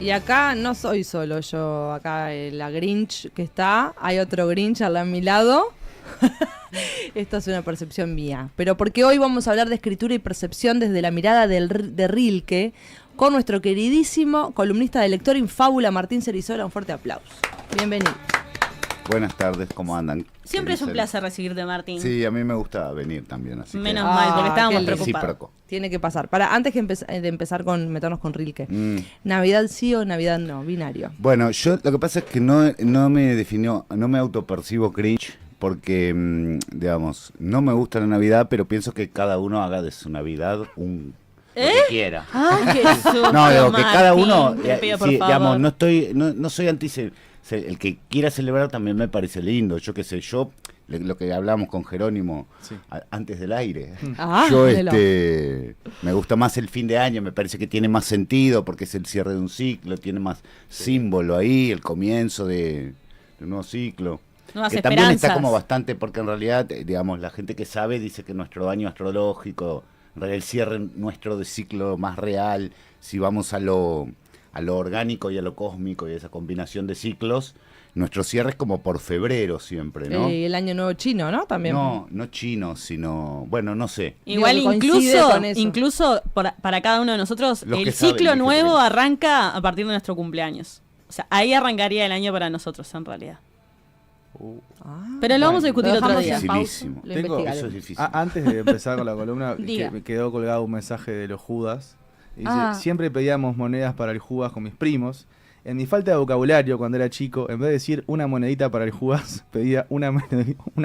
Y acá no soy solo yo, acá la Grinch que está, hay otro Grinch a mi lado. Esto es una percepción mía, pero porque hoy vamos a hablar de escritura y percepción desde la mirada de Rilke, con nuestro queridísimo columnista de Lector Infábula, Martín Cerizola. Un fuerte aplauso. Bienvenido. Buenas tardes, ¿cómo andan? Siempre es un placer recibirte, Martín. Sí, a mí me gusta venir también. Así Menos mal, porque estábamos preocupados. Tiene que pasar. Antes de empezar con meternos con Rilke. ¿Navidad sí o Navidad no? Binario. Bueno, yo lo que pasa es que no me autopercibo cringe, porque, digamos, no me gusta la Navidad, pero pienso que cada uno haga de su Navidad lo que quiera. ¡Ay, qué susto, No, digo, que cada uno, Martín, te pido, por digamos, favor. no soy anti. El que quiera celebrar también me parece lindo. Yo qué sé, lo que hablamos con Jerónimo antes del aire. Yo me gusta más el fin de año, me parece que tiene más sentido porque es el cierre de un ciclo, tiene más símbolo ahí, el comienzo de un nuevo ciclo. Nuevas que esperanzas. También está como bastante, porque en realidad, digamos, la gente que sabe dice que nuestro año astrológico, en realidad el cierre nuestro de ciclo más real, si vamos a lo orgánico y a lo cósmico y a esa combinación de ciclos, nuestro cierre es como por febrero siempre, ¿no? El año nuevo chino, ¿no? También. No chino, sino, bueno, no sé. Igual incluso para cada uno de nosotros, Los el que saben, ciclo nuevo saben. arranca a partir de nuestro cumpleaños. O sea, ahí arrancaría el año para nosotros, en realidad. Pero lo vamos a discutir otro día. Dificilísimo. Eso es difícil. Antes de empezar con la columna, Diga. me quedó colgado un mensaje de los Judas. Dice, siempre pedíamos monedas para el Judas con mis primos. En mi falta de vocabulario cuando era chico, en vez de decir una monedita para el Judas, pedía una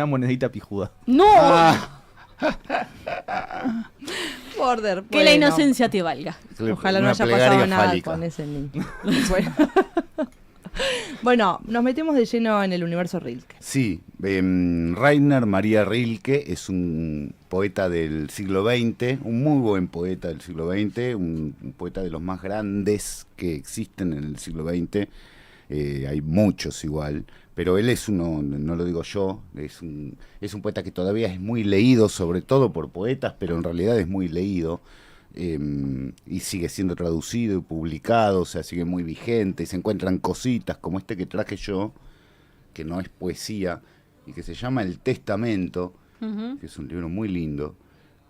monedita pijuda. ¡No! Border. Que la inocencia te valga. Ojalá no Una haya plegaria pasado nada fálica. con ese niño. Bueno, nos metemos de lleno en el universo Rilke. Sí, Rainer Maria Rilke es un poeta del siglo XX, un muy buen poeta del siglo XX, un poeta de los más grandes que existen en el siglo XX. Hay muchos igual, pero él es uno, no lo digo yo, es un poeta que todavía es muy leído, sobre todo por poetas, pero en realidad es muy leído. Y sigue siendo traducido y publicado, o sea, sigue muy vigente, y se encuentran cositas como este que traje yo, que no es poesía, y que se llama El Testamento, que es un libro muy lindo.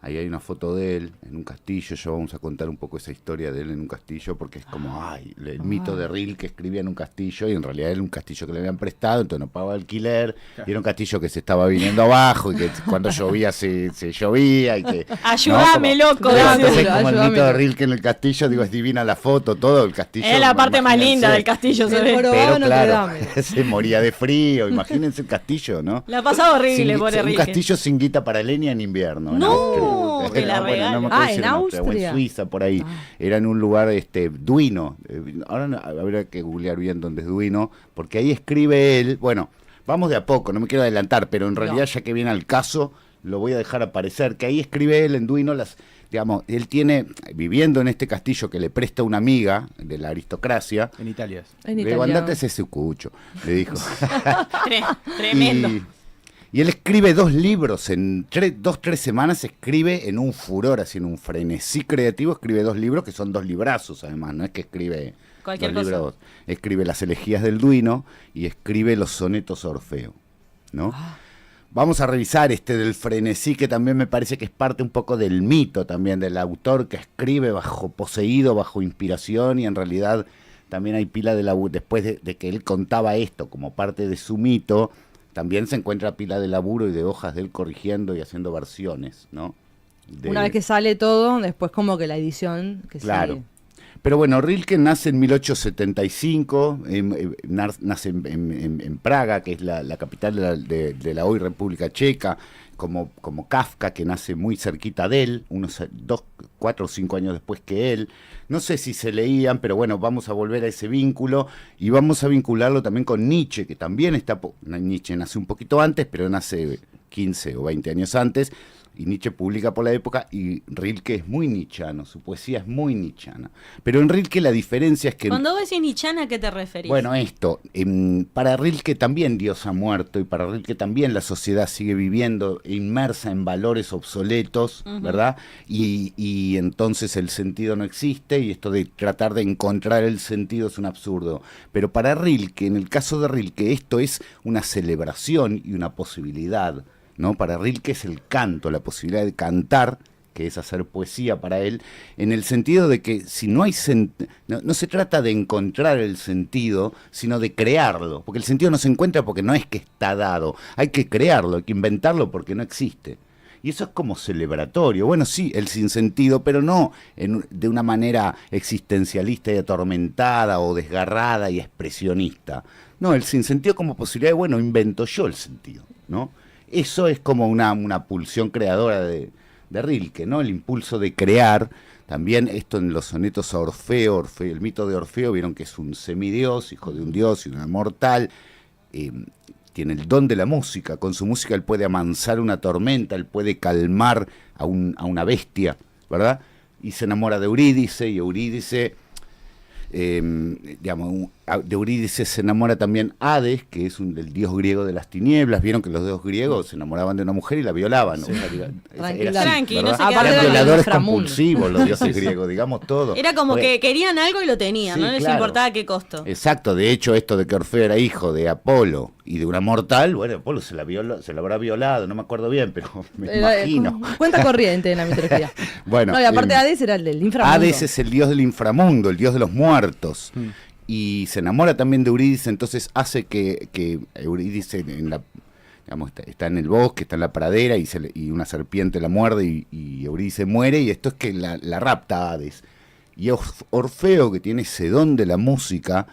Ahí hay una foto de él en un castillo. Yo vamos a contar un poco esa historia de él en un castillo, porque es como, el mito de Rilke, que escribía en un castillo, y en realidad era un castillo que le habían prestado, entonces no pagaba alquiler, y era un castillo que se estaba viniendo abajo, y que cuando llovía se llovía, y que... Ayúdame, ¿no? loco. Entonces, como el mito de Rilke en el castillo, digo, es divina la foto, todo el castillo. Es la parte más linda del castillo, se ve. Pero claro, se moría de frío, imagínense el castillo, ¿no? La pasaba horrible, pobre Rilke. Un castillo sin guita para leña en invierno. No, que la regalan. no me acuerdo si en era en Austria o en Austria. Suiza, por ahí. Era en un lugar Duino. Ahora habrá que googlear bien dónde es Duino, porque ahí escribe él. Bueno, vamos de a poco, no me quiero adelantar, pero en realidad, ya que viene al caso, lo voy a dejar aparecer, que ahí escribe él en Duino digamos, él tiene, viviendo en este castillo que le presta una amiga de la aristocracia. En Italia. Le digo, andate ese sucucho, le dijo. Tremendo. Y él escribe 2 libros, en 2-3 semanas escribe en un furor, así en un frenesí creativo, escribe 2 libros que son 2 librazos además, no es que escribe cualquier 2 cosa. libros, escribe las elegías del Duino y escribe los sonetos a Orfeo, ¿no? Vamos a revisar del frenesí, que también me parece que es parte un poco del mito también, del autor que escribe poseído, bajo inspiración, y en realidad también hay pila de laburo, después de que él contaba esto como parte de su mito, también se encuentra pila de laburo y de hojas de él corrigiendo y haciendo versiones, ¿no? Una vez que sale todo, después como que la edición que claro. sigue. Pero bueno, Rilke nace en 1875, nace en Praga, que es la capital de la hoy República Checa, como Kafka, que nace muy cerquita de él, unos 4 o 5 años después que él. No sé si se leían, pero bueno, vamos a volver a ese vínculo y vamos a vincularlo también con Nietzsche, que también Nietzsche nace un poquito antes, pero nace 15 o 20 años antes. y Nietzsche publica por la época, y Rilke es muy nietzscheano, su poesía es muy nietzscheana. Pero en Rilke la diferencia es que... Cuando vos decís nietzscheana, ¿a qué te referís? Bueno, para Rilke también Dios ha muerto, y para Rilke también la sociedad sigue viviendo inmersa en valores obsoletos, ¿verdad? Y entonces el sentido no existe, y esto de tratar de encontrar el sentido es un absurdo. Pero para Rilke, en el caso de Rilke, esto es una celebración y una posibilidad, ¿no? Para Rilke es el canto, la posibilidad de cantar, que es hacer poesía para él, en el sentido de que si no hay no se trata de encontrar el sentido, sino de crearlo, porque el sentido no se encuentra porque no es que está dado, hay que crearlo, hay que inventarlo porque no existe. Y eso es como celebratorio. Bueno, sí, el sinsentido, pero no de una manera existencialista y atormentada o desgarrada y expresionista. No, el sinsentido como posibilidad de, bueno, invento yo el sentido, ¿no? Eso es como una pulsión creadora de Rilke, ¿no? El impulso de crear. También esto en los sonetos a Orfeo, el mito de Orfeo, vieron que es un semidios, hijo de un dios y una mortal. Tiene el don de la música. Con su música él puede amansar una tormenta, él puede calmar a una bestia, ¿verdad? Y se enamora de Eurídice, y Eurídice... de Eurídice se enamora también Hades, que es el dios griego de las tinieblas. Vieron que los dioses griegos se enamoraban de una mujer y la violaban, ¿no? O sea, Tranqui, no se eran quedaban violadores compulsivos los dioses griegos, digamos todo. Era como que querían algo y lo tenían, sí, no les importaba qué costo. Exacto, de hecho esto de que Orfeo era hijo de Apolo y de una mortal, bueno, Apolo se la habrá violado, no me acuerdo bien, pero me imagino. Cuenta corriente en la mitología. Bueno, no, y aparte Hades era el del inframundo. Hades es el dios del inframundo, el dios de los muertos. Y se enamora también de Eurídice, entonces hace que Eurídice está en el bosque, está en la pradera, y una serpiente la muerde y Eurídice muere, y esto es que la rapta Hades. Y Orfeo, que tiene ese don de la música,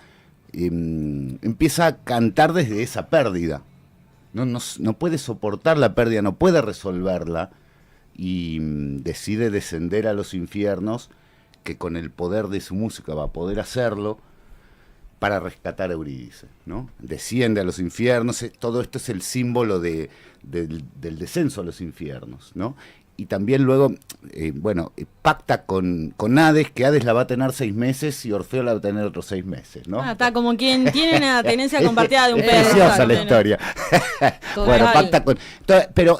empieza a cantar desde esa pérdida. No puede soportar la pérdida, no puede resolverla, y decide descender a los infiernos, que con el poder de su música va a poder hacerlo, para rescatar a Eurídice, ¿no? Desciende a los infiernos, todo esto es el símbolo del descenso a los infiernos, ¿no? Y también luego, pacta con Hades, que Hades la va a tener 6 meses y Orfeo la va a tener otros 6 meses, ¿no? Está como quien tiene una tenencia compartida de un perro. Es preciosa la historia. Bueno, pacta con... Pero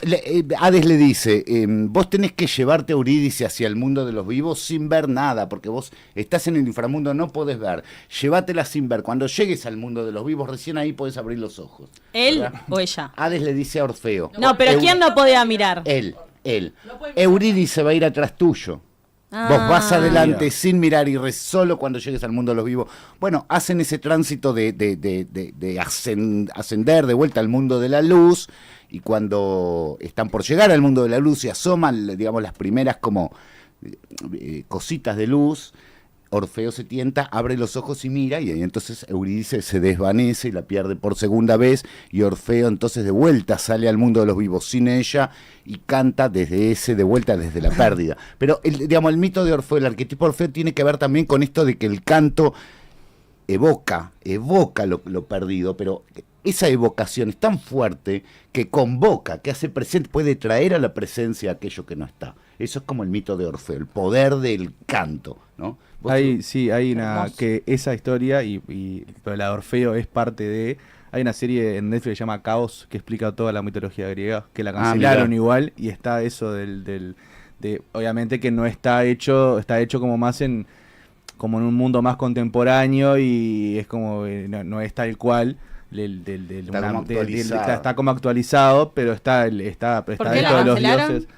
Hades le dice, vos tenés que llevarte a Eurídice hacia el mundo de los vivos sin ver nada, porque vos estás en el inframundo, no podés ver. Llévatela sin ver. Cuando llegues al mundo de los vivos, recién ahí podés abrir los ojos. ¿Él ¿verdad? o ella? Hades le dice a Orfeo. No, pero ¿quién no podía mirar? Él. Eurídice va a ir atrás tuyo. Vos vas adelante sin mirar y solo cuando llegues al mundo de los vivos. Bueno, hacen ese tránsito de ascender de vuelta al mundo de la luz, y cuando están por llegar al mundo de la luz y asoman, digamos, las primeras como cositas de luz, Orfeo se tienta, abre los ojos y mira, y entonces Eurídice se desvanece y la pierde por segunda vez, y Orfeo entonces de vuelta sale al mundo de los vivos sin ella y canta de vuelta desde la pérdida. Pero el mito de Orfeo, el arquetipo de Orfeo tiene que ver también con esto de que el canto evoca lo perdido, pero esa evocación es tan fuerte que convoca, que hace presente, puede traer a la presencia aquello que no está. Eso es como el mito de Orfeo, el poder del canto, ¿no? Hay una que esa historia pero la de Orfeo es parte de... Hay una serie en Netflix que se llama Caos, que explica toda la mitología griega, que la cancelaron igual, y está eso de obviamente que no está hecho como más como en un mundo más contemporáneo, y es como no es tal cual está como actualizado, pero está dentro de los dioses.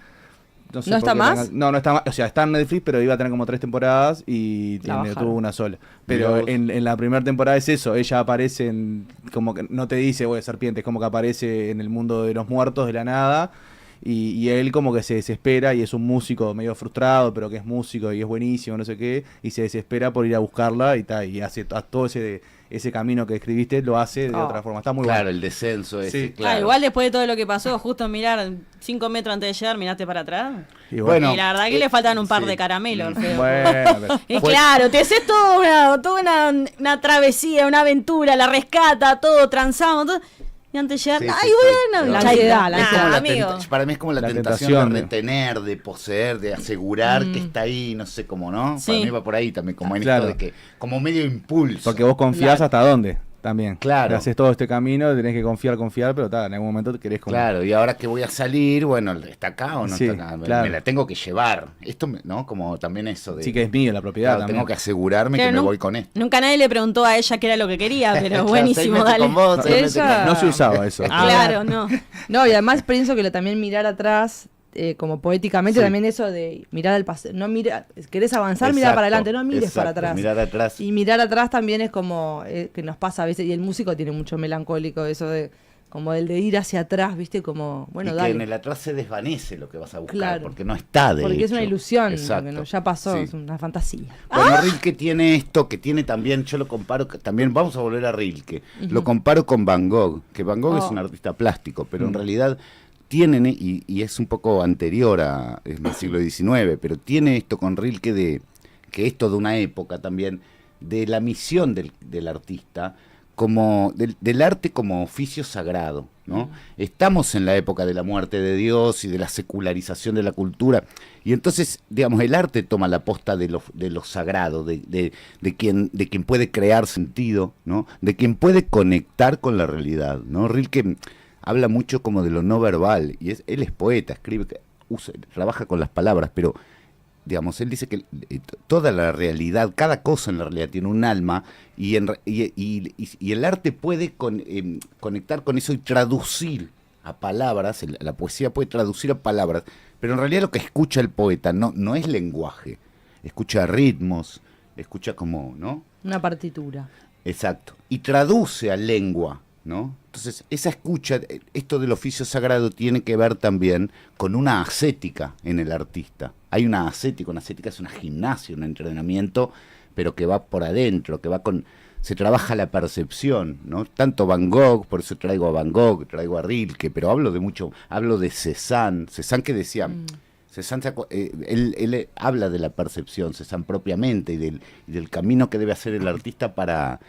¿No está más? No está más. O sea, está en Netflix, pero iba a tener como 3 temporadas y tuvo una sola. Pero en la primera temporada es eso. Ella aparece como que no te dice, serpiente, es como que aparece en el mundo de los muertos de la nada. Y él como que se desespera, y es un músico medio frustrado, pero que es músico y es buenísimo, no sé qué. Y se desespera por ir a buscarla y hace todo ese camino que escribiste, lo hace de otra forma. Está muy bueno. Claro, el descenso ese, sí. claro. Igual después de todo lo que pasó, justo mirar 5 metros antes de llegar, miraste para atrás. Y bueno, y la verdad que le faltan un par de caramelos, Orfeo. Bueno, y claro, te haces toda una travesía, una aventura, la rescata, todo transamos, todo. Y antes llegar, Sí, ay, sí, bueno, La ya ansiedad, está. la Nah, ansiedad. amigo. Para mí es como la tentación tentación de de- retener, de poseer, de asegurar que está ahí, no sé cómo, ¿no? Sí. Para mí va por ahí también, como en Claro. esto de que, como medio impulso. Porque vos confías Claro. hasta dónde también. Claro. Haces todo este camino, tenés que confiar, pero en algún momento te querés como... Claro, y ahora que voy a salir, bueno, ¿está acá o no Sí, está acá? claro. Me la tengo que llevar. Esto, ¿no? Como también eso de... Sí que es mío la propiedad claro, también. tengo que asegurarme Claro, que me nu- voy con esto. Nunca nadie le preguntó a ella qué era lo que quería, pero Claro, buenísimo, 6 meses dale. con vos, 6 meses Ella- con- No se usaba eso. Ah. Claro, no. No, y además pienso que también mirar atrás, como poéticamente, Sí. también eso de mirar al pasado. No mira, querés avanzar, mirar para Exacto, adelante, no mires para exacto, atrás. mirar atrás. Y mirar atrás también es como que nos pasa a veces, y el músico tiene mucho melancólico, eso de como el de ir hacia atrás, ¿viste? Como, bueno, y dale. que en el atrás se desvanece lo que vas a buscar, Claro. porque no está de Porque es una hecho. ilusión, Exacto. porque ya pasó, Sí. es una fantasía. Bueno, Rilke tiene esto, que tiene también, yo lo comparo, también vamos a volver a Rilke, lo comparo con Van Gogh, que Van Gogh es un artista plástico, pero en realidad tienen, y es un poco anterior es del siglo XIX, pero tiene esto con Rilke que es toda una época también, de la misión del artista, como del arte como oficio sagrado, ¿no? Estamos en la época de la muerte de Dios y de la secularización de la cultura, y entonces, digamos, el arte toma la posta de lo sagrado, de quien puede crear sentido, ¿no? De quien puede conectar con la realidad, ¿no? Rilke habla mucho como de lo no verbal, y él es poeta, escribe, trabaja con las palabras, pero digamos, él dice que toda la realidad, cada cosa en la realidad tiene un alma, y el arte puede conectar con eso y traducir a palabras, la poesía puede traducir a palabras, pero en realidad lo que escucha el poeta no es lenguaje, escucha ritmos, escucha como, ¿no? Una partitura. Exacto, y traduce a lengua, ¿no? Entonces, esa escucha, esto del oficio sagrado tiene que ver también con una ascética en el artista. Hay una ascética es una gimnasia, un entrenamiento, pero que va por adentro, se trabaja la percepción, ¿no? Tanto Van Gogh, por eso traigo a Van Gogh, traigo a Rilke, pero hablo de Cézanne que decía... Cézanne, él habla de la percepción, Cézanne propiamente, y del camino que debe hacer el artista para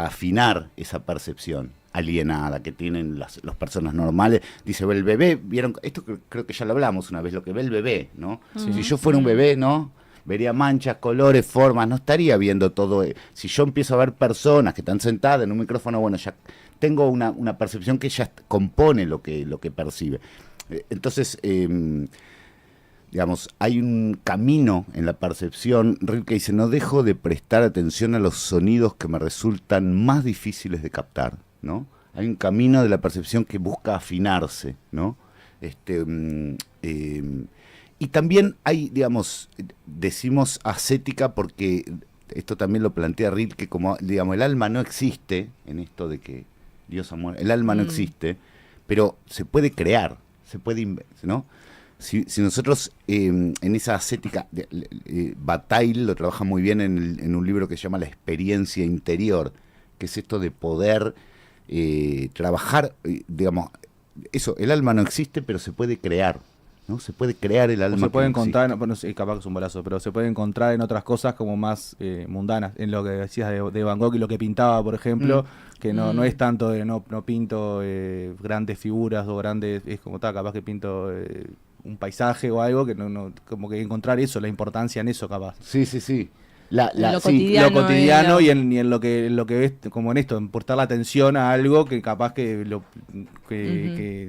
afinar esa percepción alienada que tienen las personas normales. Dice, ve el bebé, vieron, esto creo que ya lo hablamos una vez, lo que ve el bebé, ¿no? Si yo fuera un bebé, ¿no? Vería manchas, colores, formas, no estaría viendo todo. Si yo empiezo a ver personas que están sentadas en un micrófono, bueno, ya tengo una percepción que ya compone lo que percibe. Entonces, digamos, hay un camino en la percepción. Rilke dice, no dejo de prestar atención a los sonidos que me resultan más difíciles de captar, ¿no? Hay un camino de la percepción que busca afinarse, ¿no? Y también hay, digamos, decimos ascética porque esto también lo plantea Rilke como, digamos, el alma no existe, en esto de que Dios ha muerto, el alma no existe, pero se puede crear, ¿no? Si nosotros en esa ascética, Bataille lo trabaja muy bien en un libro que se llama La experiencia interior, que es esto de poder trabajar, digamos, eso, el alma no existe, pero se puede crear, ¿no? Se puede crear el alma. O se puede que no encontrar, existe. bueno, sí, capaz que es un balazo, pero se puede encontrar en otras cosas como más mundanas, en lo que decías de Van Gogh y lo que pintaba, por ejemplo, que no es tanto de no pinto grandes figuras o grandes, es como tal, capaz que pinto un paisaje o algo, que no como que encontrar eso, la importancia en eso capaz. Sí, sí, sí. Lo Sí, cotidiano. Lo cotidiano es y en lo que ves, como en esto, en prestar la atención a algo que capaz que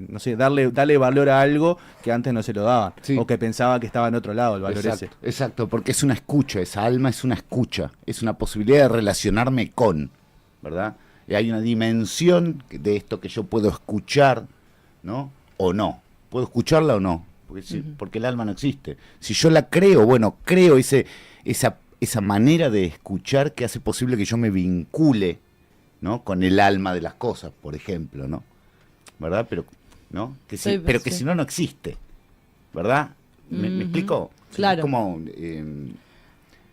no sé, darle valor a algo que antes no se lo daban, Sí. o que pensaba que estaba en otro lado el valor exacto, ese. exacto, porque es una escucha, esa alma es una escucha, es una posibilidad de relacionarme con, ¿verdad? Y hay una dimensión de esto que yo puedo escuchar, ¿no? O no, puedo escucharla o no, porque el alma no existe. Si yo la creo, bueno, creo esa manera de escuchar que hace posible que yo me vincule, ¿no? Con el alma de las cosas, por ejemplo, ¿no? ¿Verdad? Pero, ¿no? Pero que si no, no existe, ¿verdad? ¿Me explico? Claro. Es como,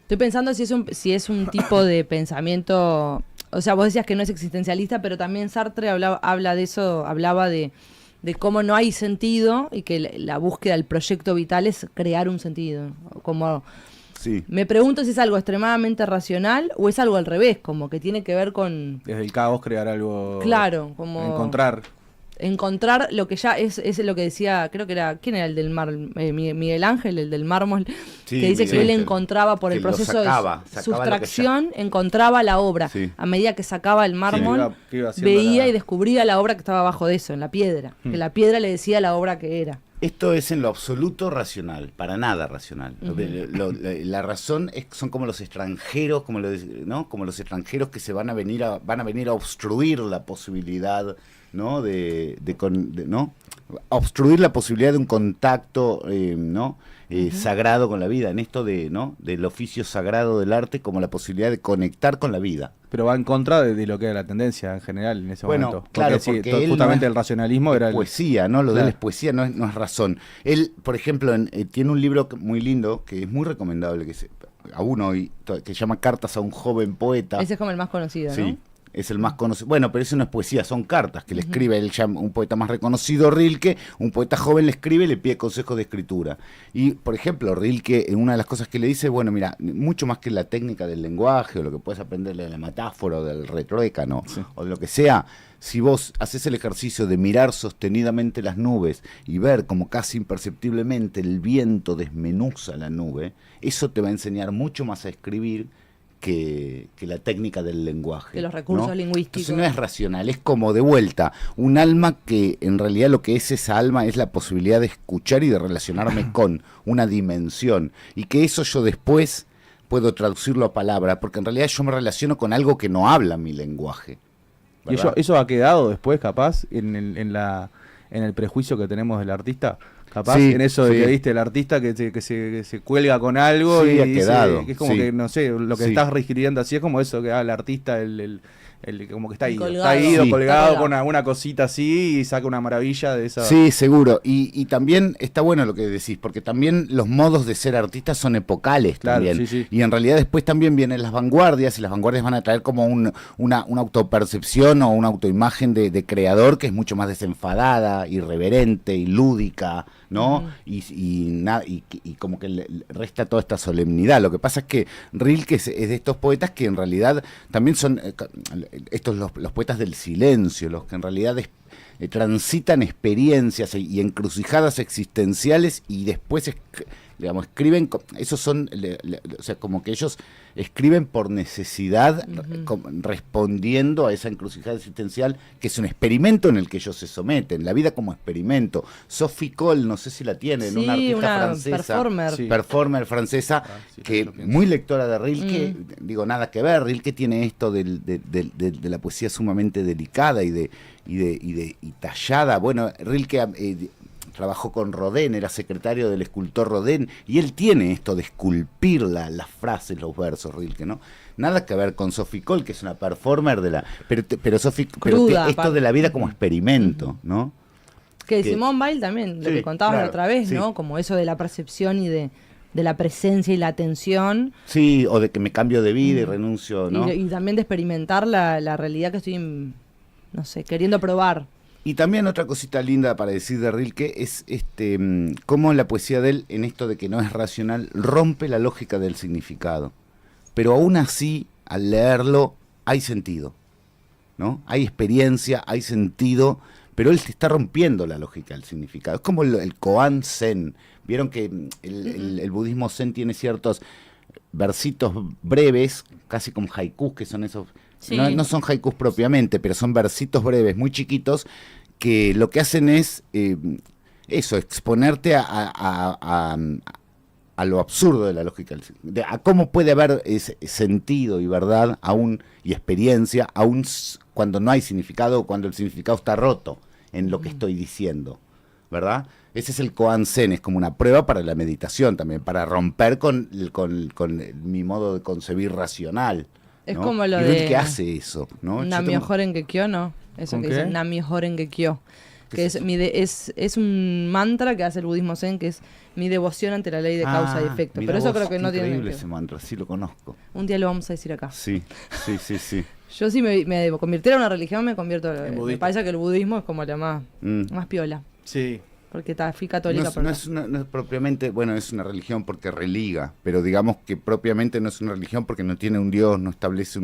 Estoy pensando si es un tipo de pensamiento, o sea, vos decías que no es existencialista, pero también Sartre habla de eso, hablaba de cómo no hay sentido y que la búsqueda del proyecto vital es crear un sentido, como Sí. Me pregunto si es algo extremadamente racional o es algo al revés, como que tiene que ver con... Desde el caos crear algo... Claro, como... Encontrar lo que ya es lo que decía, creo que era, ¿quién era el del mármol? Miguel Ángel, el del mármol, Sí, que dice Miguel que él Ángel, encontraba por el que lo proceso sacaba de sustracción, encontraba la obra. Sí. A medida que sacaba el mármol, que iba haciendo veía y descubría la obra que estaba abajo de eso, en la piedra. Que la piedra le decía la obra que era. Esto es en lo absoluto racional, para nada racional. La razón son como los extranjeros, ¿no? Como los extranjeros que se van a venir a obstruir la posibilidad, ¿no? ¿no? Obstruir la posibilidad de un contacto, ¿no? Sagrado con la vida, en esto ¿no? Del oficio sagrado del arte como la posibilidad de conectar con la vida. Pero va en contra de lo que era la tendencia en general en ese momento. Claro, porque él justamente no el racionalismo era poesía, ¿no? Lo de él es poesía, no es razón. Él, por ejemplo, tiene un libro muy lindo, que es muy recomendable, que se llama Cartas a un joven poeta. Ese es como el más conocido, Sí. ¿no? Es el más conocido. Bueno, pero eso no es poesía, son cartas que le escribe un poeta más reconocido, Rilke. Un poeta joven le escribe y le pide consejos de escritura. Y, por ejemplo, Rilke, en una de las cosas que le dice, bueno, mira, mucho más que la técnica del lenguaje o lo que puedes aprender de la metáfora o del retruécano o de lo que sea, si vos haces el ejercicio de mirar sostenidamente las nubes y ver como casi imperceptiblemente el viento desmenuza la nube, eso te va a enseñar mucho más a escribir que la técnica del lenguaje. Que los recursos lingüísticos. Entonces no es racional, es como de vuelta, un alma que en realidad lo que es esa alma es la posibilidad de escuchar y de relacionarme con una dimensión, y que eso yo después puedo traducirlo a palabra, porque en realidad yo me relaciono con algo que no habla mi lenguaje. ¿Verdad? Y eso ha quedado después, capaz, en el prejuicio que tenemos del artista. Capaz Sí, en eso de sí. que viste el artista que se cuelga con algo Sí, y ha dice, quedado, que es como sí. que, no sé, lo que Sí. estás refiriendo así es como eso, que el artista, como que está ido, Colgado. está ido, Sí. colgado Está con alguna cosita así y saca una maravilla de esa. Sí, seguro. Y también está bueno lo que decís, porque también los modos de ser artistas son epocales Claro, también. sí, sí. Y en realidad después también vienen las vanguardias, y las vanguardias van a traer como una autopercepción o una autoimagen de creador que es mucho más desenfadada, irreverente y lúdica, ¿no? Y como que le resta toda esta solemnidad. Lo que pasa es que Rilke es de estos poetas que en realidad también son estos los poetas del silencio, los que en realidad transitan experiencias y encrucijadas existenciales y después digamos, escriben, esos son, o sea, como que ellos escriben por necesidad, respondiendo a esa encrucijada existencial, que es un experimento en el que ellos se someten, la vida como experimento. Sophie Cole, no sé si la tienen, Sí, una artista una francesa, performer. Sí. performer francesa, Sí, que lo pienso. muy lectora de Rilke, digo, nada que ver, Rilke tiene esto de la poesía sumamente delicada y tallada. Bueno, Rilke trabajó con Rodin, era secretario del escultor Rodin, y él tiene esto de esculpir las frases, los versos, Rilke, ¿no? Nada que ver con Sophie Cole, que es una performer pero Sophie, Cruda, esto de la vida como experimento, ¿no? Que Simone Weil también, lo Sí, que contabas claro, la otra vez, sí. ¿no? Como eso de la percepción y de la presencia y la atención. Sí, o de que me cambio de vida y renuncio, ¿no? Y también de experimentar la realidad que estoy, no sé, queriendo probar. Y también otra cosita linda para decir de Rilke es cómo la poesía de él, en esto de que no es racional, rompe la lógica del significado. Pero aún así, al leerlo, hay sentido, ¿no? Hay experiencia, hay sentido, pero él te está rompiendo la lógica del significado. Es como el koan zen. Vieron que el budismo zen tiene ciertos versitos breves, casi como haikus, que son esos... Sí. No son haikus propiamente, pero son versitos breves, muy chiquitos, que lo que hacen es exponerte a lo absurdo de la lógica, a cómo puede haber sentido y verdad y experiencia, aún cuando no hay significado, cuando el significado está roto en lo que estoy diciendo, ¿verdad? Ese es el koan zen, es como una prueba para la meditación también, para romper con mi modo de concebir racional. Es ¿no? como lo y de Rilke hace eso, ¿no? Nami Horen Gekyo, ¿no? Eso ¿Con que qué? dice Nami Horen Gekyo. ¿Qué Que es es un mantra que hace el budismo zen, que es mi devoción ante la ley de causa y efecto. Mirá Pero eso vos, creo que no qué tiene increíble que ese mantra, sí lo conozco. Un día lo vamos a decir acá. Sí. Yo si me convirtiera en una religión, me convierto. Me budista. parece que el budismo es como la más piola. Sí. Porque fui católica. No es propiamente, bueno, es una religión porque religa, pero digamos que propiamente no es una religión porque no tiene un Dios, no establece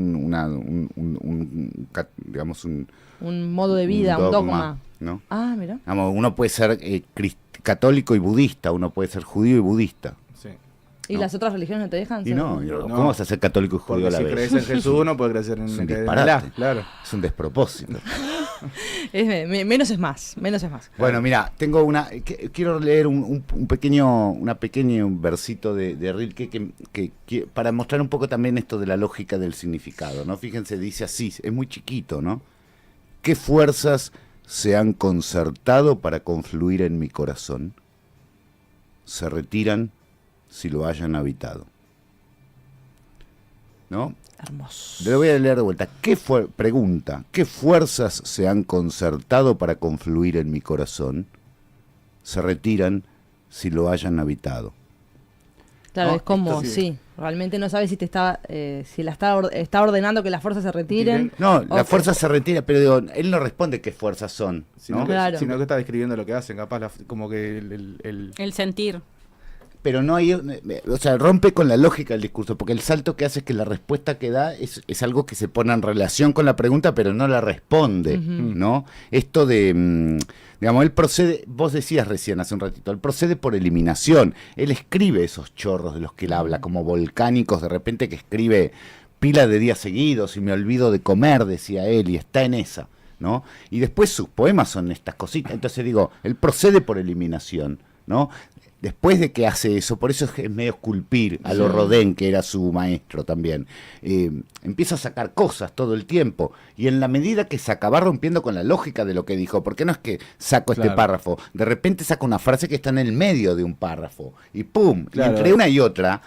digamos un modo de vida, un dogma. ¿No? Ah, mira. Uno puede ser católico y budista, uno puede ser judío y budista. Sí. ¿Y las otras religiones no te dejan? Y no, ¿cómo vas a ser católico y judío a la vez? Si crees en Jesús, no puedes crecer en Alá, claro. Es un despropósito. Menos es más, menos es más. Bueno, mira, tengo quiero leer un pequeño versito de Rilke que para mostrar un poco también esto de la lógica del significado, ¿no? Fíjense, dice así, es muy chiquito, ¿no? ¿Qué fuerzas se han concertado para confluir en mi corazón? Se retiran si lo hayan habitado. ¿No? Hermoso. Le voy a leer de vuelta. Pregunta, ¿qué fuerzas se han concertado para confluir en mi corazón? Se retiran si lo hayan habitado. Claro, ¿No? es como, sí. realmente no sabes si está ordenando que las fuerzas se retiren. No, la fuerza se retira, pero digo, él no responde qué fuerzas son, ¿no? Sino que está describiendo lo que hacen, capaz como que el sentir. Pero no hay, o sea, rompe con la lógica del discurso, porque el salto que hace es que la respuesta que da es algo que se pone en relación con la pregunta, pero no la responde, ¿no? Esto de, digamos, él procede, vos decías recién hace un ratito, él procede por eliminación, él escribe esos chorros de los que él habla, como volcánicos, de repente que escribe pila de días seguidos y me olvido de comer, decía él, y está en esa, ¿no? Y después sus poemas son estas cositas, entonces digo, él procede por eliminación, ¿no? Después de que hace eso, por eso es medio esculpir a lo Rodin, que era su maestro también, empieza a sacar cosas todo el tiempo, y en la medida que saca, va rompiendo con la lógica de lo que dijo, porque no es que saco este párrafo, de repente saca una frase que está en el medio de un párrafo, y ¡pum! Y entre una y otra,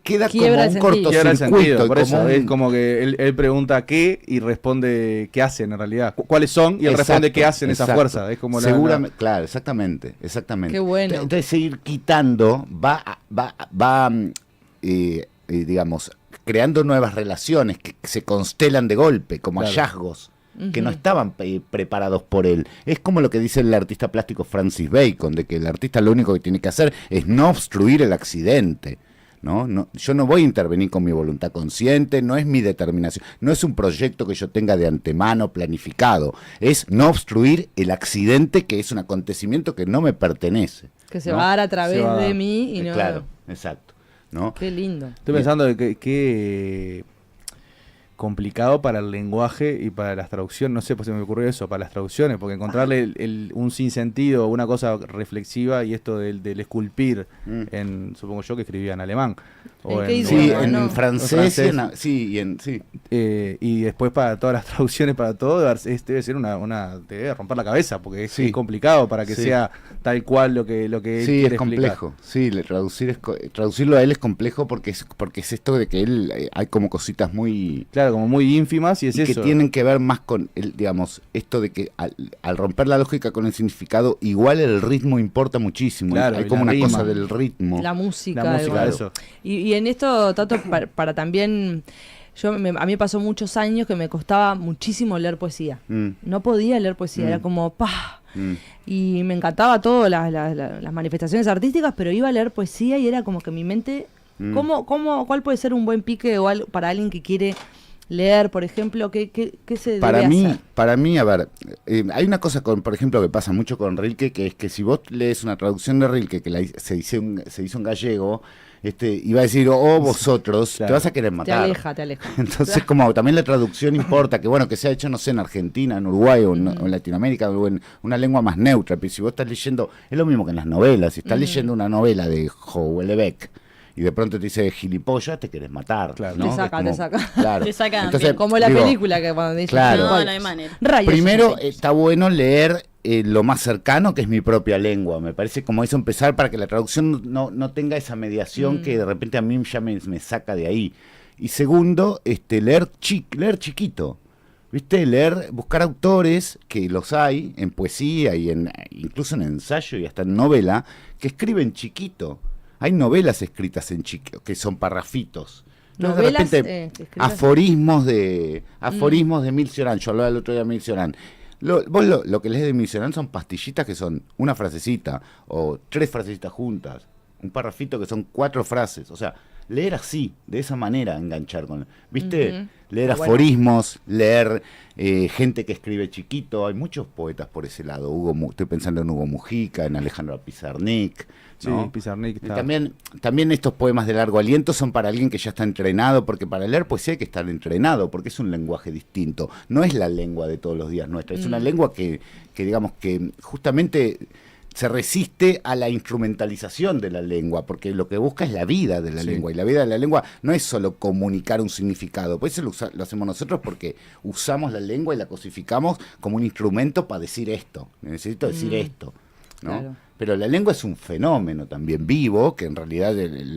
queda como un cortocircuito. Por eso es como que él pregunta qué y responde qué hacen en realidad. ¿Cuáles son? Y él responde qué hacen esa fuerza. Es como seguramente, claro, exactamente. Qué bueno. Entonces seguir quitando va digamos, creando nuevas relaciones que se constelan de golpe, como hallazgos que no estaban preparados por él. Es como lo que dice el artista plástico Francis Bacon, de que el artista lo único que tiene que hacer es no obstruir el accidente. No, yo no voy a intervenir con mi voluntad consciente, no es mi determinación, no es un proyecto que yo tenga de antemano planificado, es no obstruir el accidente, que es un acontecimiento que no me pertenece. Que se va a dar a través de mí y no... Claro, exacto. ¿No? Qué lindo. Estoy pensando de que complicado para el lenguaje y para las traducciones, no sé por si me ocurrió eso, para las traducciones, porque encontrarle un sinsentido, una cosa reflexiva y esto del esculpir, supongo yo que escribía en alemán. O en francés. Y después para todas las traducciones, para todo, debe ser debe romper la cabeza, porque es complicado para que sea tal cual lo que él quiere es complejo. Explicar. Sí, traducirlo a él es complejo porque es esto de que él hay como cositas muy... Claro, como muy ínfimas y eso. Que tienen que ver más con, digamos, esto de que al romper la lógica con el significado, igual el ritmo importa muchísimo. Claro, hay como una cosa del ritmo. La música eso. Y en esto, Tato, para también... a mí me pasó muchos años que me costaba muchísimo leer poesía. No podía leer poesía, era como ¡pah! Y me encantaba todo, las manifestaciones artísticas, pero iba a leer poesía y era como que mi mente... ¿Cuál puede ser un buen pique para alguien que quiere leer, por ejemplo? ¿Qué se debe hacer? Para mí, a ver, hay una cosa, por ejemplo, que pasa mucho con Rilke, que es que si vos lees una traducción de Rilke que se hizo en gallego, iba a decir, vosotros, claro, te vas a querer matar. Te aleja. Entonces, como también la traducción importa, que bueno, que sea hecho, no sé, en Argentina, en Uruguay o en Latinoamérica, o en una lengua más neutra, pero si vos estás leyendo, es lo mismo que en las novelas, si estás leyendo una novela de Houellebecq, y de pronto te dice gilipollas, te querés matar. Claro, ¿no? Te saca. Claro. Te sacan. Entonces, como la película que cuando dice claro, no hay manera. Primero está bueno leer lo más cercano, que es mi propia lengua. Me parece como eso empezar para que la traducción no tenga esa mediación que de repente a mí ya me saca de ahí. Y segundo, leer chiquito. ¿Viste? Buscar autores, que los hay en poesía y incluso en ensayo y hasta en novela, que escriben chiquito. Hay novelas escritas en chiquito, que son parrafitos. Novelas, de repente, aforismos de Emile Cioran. Yo hablaba el otro día de Emile Cioran. Lo que lees de mi diccionario son pastillitas que son una frasecita o 3 frasecitas juntas, un parrafito que son 4 frases, o sea, leer así, de esa manera, enganchar con... ¿Viste? Leer aforismos, leer gente que escribe chiquito. Hay muchos poetas por ese lado. Estoy pensando en Hugo Mujica, en Alejandro Pizarnik. ¿no? Sí, Pizarnik está... También estos poemas de largo aliento son para alguien que ya está entrenado, porque para leer poesía hay que estar entrenado, porque es un lenguaje distinto. No es la lengua de todos los días nuestra, es una lengua que digamos que justamente... se resiste a la instrumentalización de la lengua, porque lo que busca es la vida de la lengua, y la vida de la lengua no es solo comunicar un significado, pues eso lo hacemos nosotros porque usamos la lengua y la cosificamos como un instrumento para decir esto, necesito decir esto, ¿no? Claro. Pero la lengua es un fenómeno también vivo, que en realidad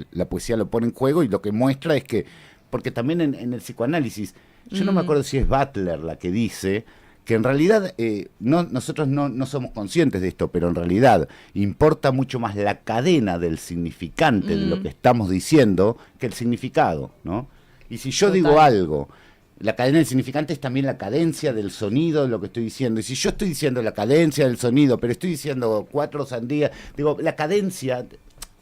la poesía lo pone en juego, y lo que muestra es que, porque también en el psicoanálisis, yo no me acuerdo si es Butler la que dice... que en realidad nosotros no somos conscientes de esto, pero en realidad importa mucho más la cadena del significante de lo que estamos diciendo que el significado, ¿no? Y si yo digo algo, la cadena del significante es también la cadencia del sonido de lo que estoy diciendo. Y si yo estoy diciendo la cadencia del sonido, pero estoy diciendo 4 sandías, digo, la cadencia...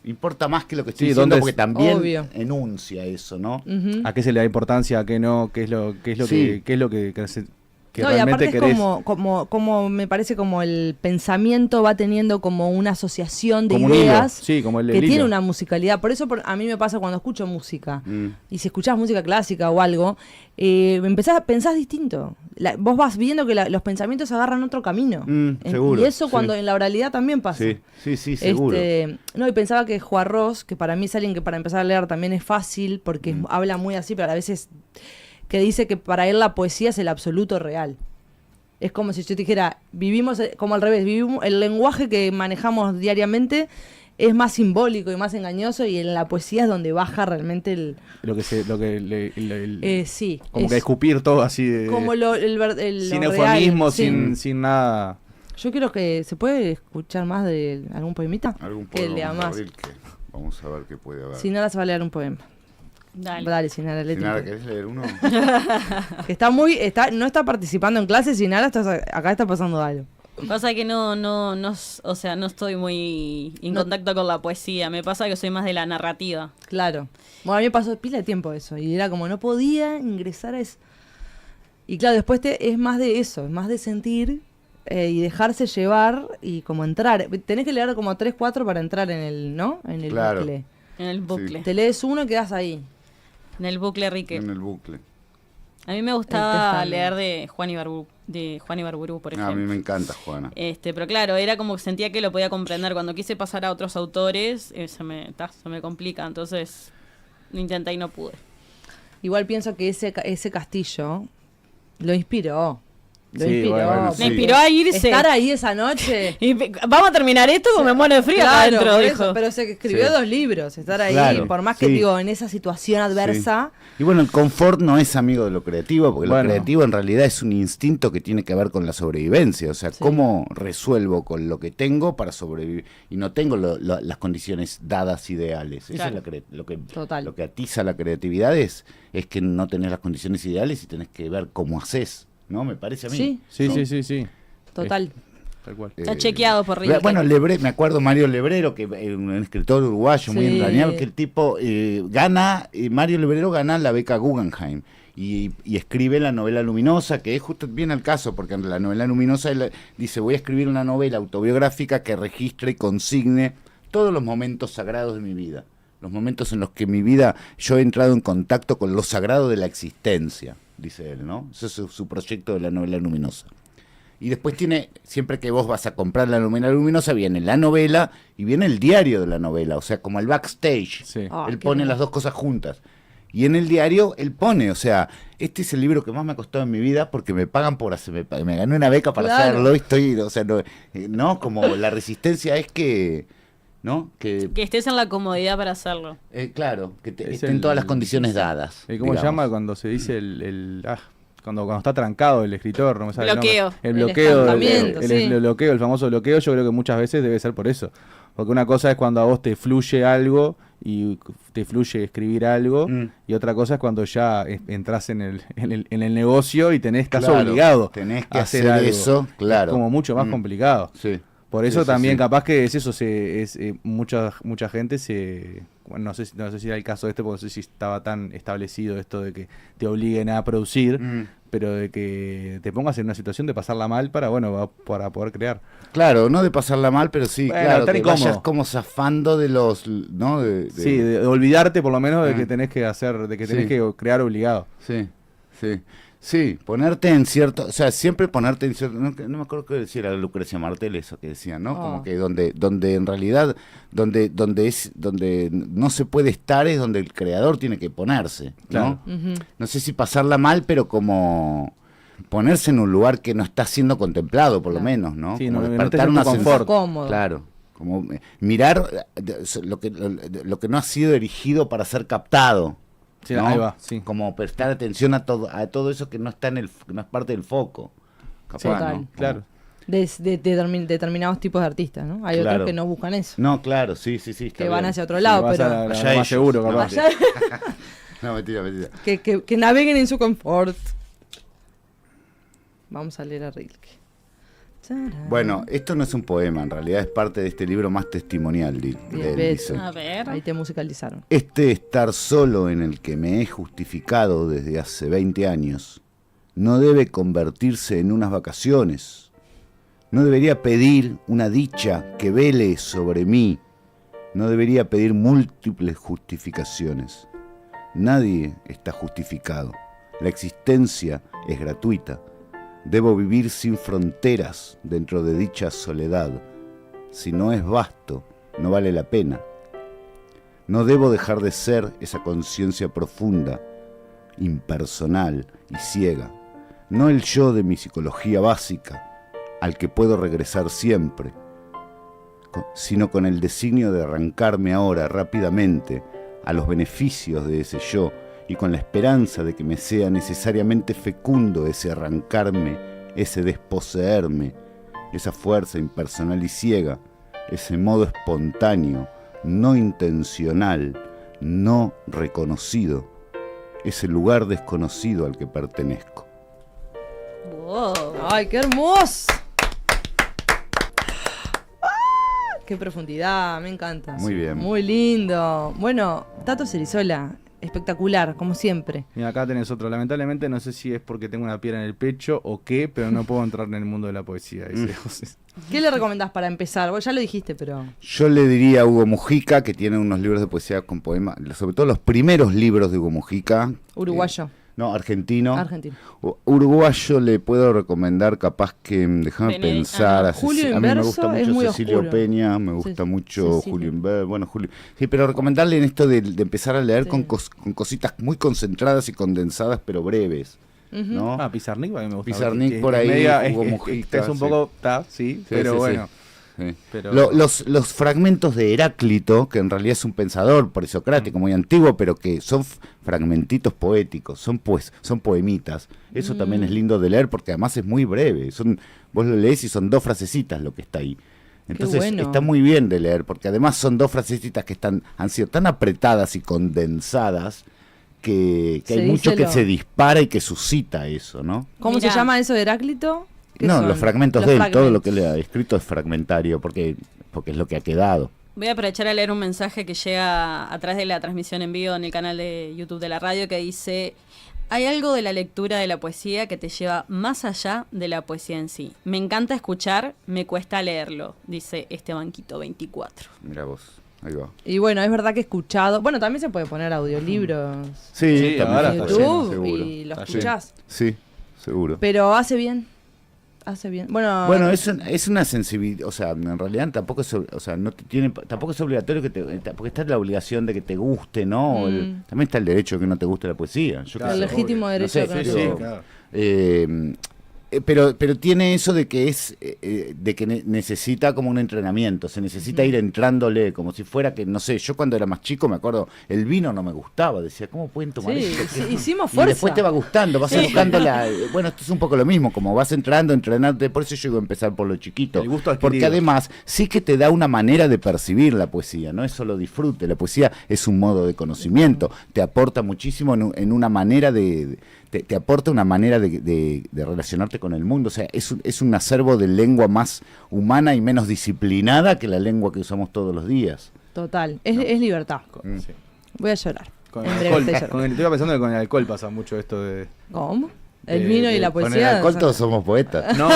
importa más que lo que estoy diciendo, porque también enuncia eso, ¿no? ¿A qué se le da importancia? ¿A qué no? ¿Qué es lo que no, y aparte es como me parece como el pensamiento va teniendo como una asociación de como ideas como que tiene una musicalidad. Por eso a mí me pasa cuando escucho música, y si escuchás música clásica o algo, pensás distinto. Vos vas viendo que los pensamientos agarran otro camino. Seguro, y eso cuando en la oralidad también pasa. Sí, seguro. No, y pensaba que Juarros, que para mí es alguien que para empezar a leer también es fácil, porque habla muy así, pero a veces... que dice que para él la poesía es el absoluto real. Es como si yo te dijera, vivimos como al revés, el lenguaje que manejamos diariamente es más simbólico y más engañoso, y en la poesía es donde baja realmente el... sí. Como que escupir todo así de... Como sin lo eufemismo, real, sin nada... Yo creo que se puede escuchar más de algún poemita. Algún que poema, lea más. Vamos a ver qué puede haber. Si nada se va a leer un poema. Dale, Sinara, ¿querés leer uno? Que no está participando en clases, Sinara, acá está pasando algo. Pasa que o sea, no estoy muy en contacto con la poesía. Me pasa que soy más de la narrativa. Claro. Bueno, a mí me pasó pila de tiempo eso, y era como no podía ingresar a eso. Y claro, después es más de eso, es más de sentir y dejarse llevar y como entrar. Tenés que leer como 3, 4 para entrar en el, ¿no? En el bucle. En el bucle. Sí. Te lees uno y quedás ahí. En el bucle, Rique. En el bucle. A mí me gustaba leer de Juan Ibarburu, por ejemplo. A mí me encanta Juana. Pero claro, era como que sentía que lo podía comprender. Cuando quise pasar a otros autores, se me complica. Entonces, lo intenté y no pude. Igual pienso que ese castillo lo inspiró. Me inspiró a irse. Estar ahí esa noche. Y vamos a terminar esto o me muero de frío acá adentro, dijo. Pero se escribió 2 libros, estar ahí, por más que digo, en esa situación adversa. Y bueno, el confort no es amigo de lo creativo, porque lo creativo en realidad es un instinto que tiene que ver con la sobrevivencia. O sea, ¿cómo resuelvo con lo que tengo para sobrevivir? Y no tengo las condiciones dadas ideales. Eso es lo que atiza la creatividad, es que no tenés las condiciones ideales y tenés que ver cómo haces. ¿No? Me parece a mí. Sí. Total. Tal cual. Está chequeado por Rilke. Bueno, me acuerdo Mario Lebrero, que un escritor uruguayo muy entrañable, que el tipo Mario Lebrero gana la beca Guggenheim y escribe la novela Luminosa, que es justo bien al caso, porque en la novela Luminosa él dice, voy a escribir una novela autobiográfica que registre y consigne todos los momentos sagrados de mi vida. Los momentos en los que en mi vida yo he entrado en contacto con lo sagrado de la existencia, dice él, ¿no? Ese es su proyecto de la novela luminosa. Y después siempre que vos vas a comprar la novela luminosa, viene la novela y viene el diario de la novela, o sea, como el backstage. Sí. Él pone las 2 cosas juntas. Y en el diario él pone, o sea, este es el libro que más me ha costado en mi vida porque me pagan por me gané una beca para hacerlo, no, como la resistencia es que... ¿no? Que estés en la comodidad para hacerlo. Claro, que estén todas las condiciones dadas. ¿Cómo se llama cuando se dice cuando está trancado el escritor? No me sale bloqueo. El bloqueo. El bloqueo, el famoso bloqueo, yo creo que muchas veces debe ser por eso. Porque una cosa es cuando a vos te fluye algo y te fluye escribir algo, y otra cosa es cuando ya entras en el negocio y estás obligado tenés que a hacer algo. eso, claro. Es como mucho más complicado. Sí. Por eso Sí, también sí. capaz que es eso, mucha gente bueno, no sé si era el caso porque no sé si estaba tan establecido esto de que te obliguen a producir, pero de que te pongas en una situación de pasarla mal para poder crear. Claro, no de pasarla mal, pero sí, Bueno, claro, estar que incómodo. vayas como zafando de los, ¿no? Sí, de olvidarte por lo menos de que Ah. tenés que tenés Sí. que crear obligado. Sí, sí. Sí, ponerte en cierto, o sea, siempre ponerte en cierto, no me acuerdo qué decía era Lucrecia Martel eso que decía, ¿no? Como que donde en realidad, donde no se puede estar es donde el creador tiene que ponerse, ¿no? Claro. No sé si pasarla mal, pero como ponerse en un lugar que no está siendo contemplado, por lo menos, ¿no? Sí, Como no despertar estés en una tu confort. Cómodo. Claro, como mirar lo que no ha sido erigido para ser captado. Sí, ¿no? ahí va, sí. Como prestar atención a todo eso que no está que no es parte del foco. Capaz, Total. ¿no? Claro. De determinados tipos de artistas, ¿no? Hay Claro. otros que no buscan eso. No, claro, sí, está Que van bien. hacia otro lado, Vas pero a lo Allá más ellos. seguro, No, capaz. Allá- No, mentira. que naveguen en su confort. Vamos a leer a Rilke. Tarán. Bueno, esto no es un poema, en realidad es parte de este libro más testimonial de él, ves. dice. A ver. Ahí te musicalizaron. Este estar solo en el que me he justificado desde hace 20 años no debe convertirse en unas vacaciones. No debería pedir una dicha que vele sobre mí. No debería pedir múltiples justificaciones. Nadie está justificado. La existencia es gratuita. Debo vivir sin fronteras dentro de dicha soledad. Si no es vasto, no vale la pena. No debo dejar de ser esa conciencia profunda, impersonal y ciega. No el yo de mi psicología básica, al que puedo regresar siempre, sino con el designio de arrancarme ahora rápidamente a los beneficios de ese yo y con la esperanza de que me sea necesariamente fecundo ese arrancarme, ese desposeerme, esa fuerza impersonal y ciega, ese modo espontáneo, no intencional, no reconocido, ese lugar desconocido al que pertenezco. Wow. ¡Ay, qué hermoso! ¡Ah! ¡Qué profundidad! Me encanta. Muy bien. Muy lindo. Bueno, Tato Cerizola, espectacular, como siempre. Y acá tenés otro. Lamentablemente no sé si es porque tengo una piedra en el pecho o qué, pero no puedo entrar en el mundo de la poesía, dice José. ¿Qué le recomendás para empezar? Vos ya lo dijiste, pero... Yo le diría a Hugo Mujica, que tiene unos libros de poesía con poemas, sobre todo los primeros libros de Hugo Mujica. Uruguayo. No, argentino. Argentino. Uruguayo le puedo recomendar, capaz que, déjame pensar, a Julio a mí me Inverso gusta es mucho muy Cecilio oscuro. Peña, me gusta mucho Cecilio. Julio Inverso, bueno, Julio. Sí, pero recomendarle en esto de empezar a leer Sí. con cositas muy concentradas y condensadas, pero breves, ¿no? Ah, Pizarnik a mí me gusta. Pizarnik Es por ahí, media- Hugo es- Mujica, es un sí. poco, sí, pero sí, bueno. sí. Pero- Los fragmentos de Heráclito, que en realidad es un pensador presocrático muy antiguo, pero que son fragmentitos poéticos, son poemitas. Eso también es lindo de leer porque además es muy breve. Vos lo lees y son 2 frasecitas lo que está ahí. Entonces bueno. está muy bien de leer porque además son 2 frasecitas que han sido tan apretadas y condensadas que Se hay mucho que dice se dispara y que suscita eso, ¿no? ¿Cómo Mirá. se llama eso de Heráclito? ¿Qué No, son? los fragmentos Los de él, todo fragmentos. lo que él ha escrito es fragmentario porque es lo que ha quedado. Voy a aprovechar a leer un mensaje que llega a través de la transmisión en vivo en el canal de YouTube de la radio que dice: hay algo de la lectura de la poesía que te lleva más allá de la poesía en sí. Me encanta escuchar, me cuesta leerlo, dice este banquito 24. Mira vos, ahí va. Y bueno, es verdad que he escuchado... Bueno, también se puede poner audiolibros Sí, Sí, también ahora en está está YouTube seguro. y lo Está escuchás. Sí, seguro. Pero hace bien. Hace bien. Bueno, Bueno, es una sensibilidad, o sea, en realidad tampoco es, o sea, no te tiene, tampoco es obligatorio porque está la obligación de que te guste, ¿no? También está el derecho de que no te guste la poesía. Yo Claro, qué sé, el legítimo obvio. derecho No que sé, no Sí, se- pero, sí, claro. eh, Pero tiene eso de que necesita como un entrenamiento, se necesita ir entrándole, como si fuera que, no sé, yo cuando era más chico me acuerdo, el vino no me gustaba, decía, ¿cómo pueden tomar esto? Hicimos fuerza. Y después te va gustando, vas buscando bueno, esto es un poco lo mismo, como vas entrenándote, por eso yo iba a empezar por lo chiquito, El gusto adquirido. porque además sí que te da una manera de percibir la poesía, no es solo disfrute, la poesía es un modo de conocimiento, te aporta muchísimo en una manera te aporta una manera de relacionarte con el mundo. O sea, es un acervo de lengua más humana y menos disciplinada que la lengua que usamos todos los días. Total, es libertad. Sí. Voy a llorar. Con En el breve alcohol, estoy llorando. estoy pensando que con el alcohol pasa mucho esto de... ¿Cómo? El vino y la Con el poesía. alcohol todos somos poetas. No,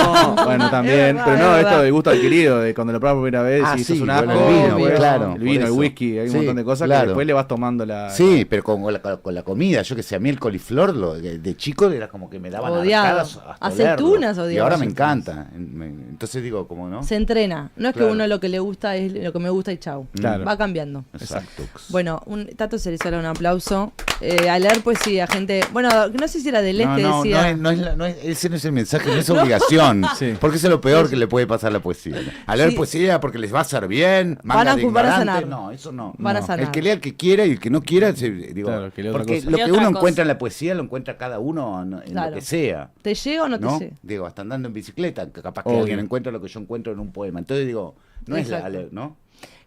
bueno, también, Es verdad, pero es no, verdad. esto del gusto adquirido, de cuando lo pruebas por primera vez Ah, y sí, sos un asco, bueno, el vino, pues, claro, el vino, por el eso. whisky, hay un Sí, montón de cosas claro. que después le vas tomando la... Sí, pero con la comida, yo que sé, a mí el coliflor de chico era como que me daban Odiado. arcadas hasta Aceitunas olerlo. Y odiaba. ahora me encanta. Entonces digo, como no. Se entrena. No es que Claro. uno lo que le gusta es lo que me gusta y chau. Claro. Va cambiando. Exacto. Bueno, Tato Cerizola, un aplauso. A leer poesía, gente. Bueno, no sé si era del este, decía. Ese no es el mensaje, no es obligación. Sí. Porque eso es lo peor que le puede pasar a la poesía. A leer Sí. poesía porque les va a hacer bien, Van manga a de sanar. ignorante. No, eso no. Van a No. sanar. El que lea el que quiera y el que no quiera, digo, Claro, que lea otra porque cosa. lo Lea que otra uno cosa. encuentra en la poesía lo encuentra cada uno en Claro. lo que sea. ¿Te llega o no te ¿No? llega? Digo, hasta andando en bicicleta, que capaz que Obvio. alguien encuentra lo que yo encuentro en un poema. Entonces digo, no es Exacto. ¿no?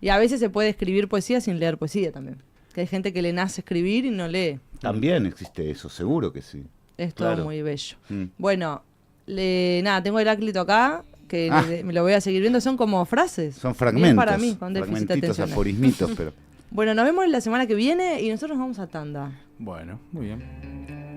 Y a veces se puede escribir poesía sin leer poesía también. Que hay gente que le nace escribir y no lee. También existe eso, seguro que sí. Es todo Claro. muy bello. Mm. Bueno, nada, tengo Heráclito acá, que Ah. me lo voy a seguir viendo. Son como frases. Son Bien fragmentos. para mí, con déficit fragmentitos, atencional. aforismitos, pero... Bueno, nos vemos la semana que viene y nosotros vamos a tanda. Bueno, muy bien.